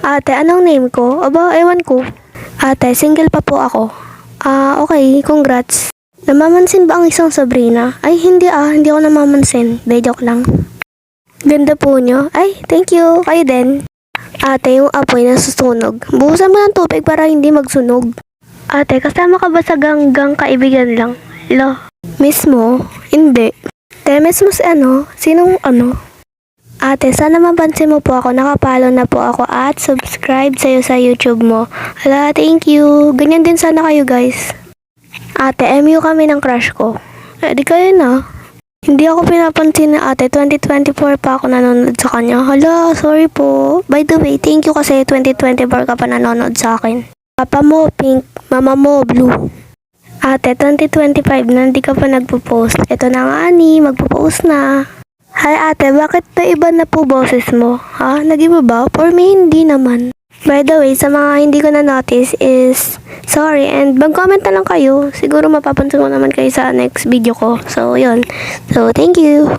Ate, anong name ko? Aba, ewan ko. Ate, single pa po ako. Okay, congrats. Namamansin ba ang isang Sabrina? Ay, hindi ako namamansin. De, joke lang. Ganda po nyo. Ay, thank you. Kayo din. Ate, yung apoy na susunog. Buhusan mo ng tubig para hindi magsunog. Ate, kasama ka ba sa ganggang kaibigan lang? Lo, mismo? Hindi. Te, mismo si ano? Sinong ano? Ate, sana mapansin mo po ako, nakapalo na po ako at subscribe sa'yo sa YouTube mo. Hala, thank you. Ganyan din sana kayo guys. Ate, MU kami ng crush ko. Di kayo na. Hindi ako pinapansin na ate, 2024 pa ako nanonood sa kanya. Hala, sorry po. By the way, thank you kasi 2024 ka pa nanonood sa akin. Papa mo, pink. Mama mo, blue. Ate, 2025 na hindi ka pa nagpo-post. Ito na nga ni, magpo-post na. Hi ate, bakit naiba na po boses mo? Ha? Nag-iba ba? For me, hindi naman. By the way, sa mga hindi ko na-notice is, sorry, and mag-comment na lang kayo. Siguro mapapansin ko naman kayo sa next video ko. So, yun. So, thank you.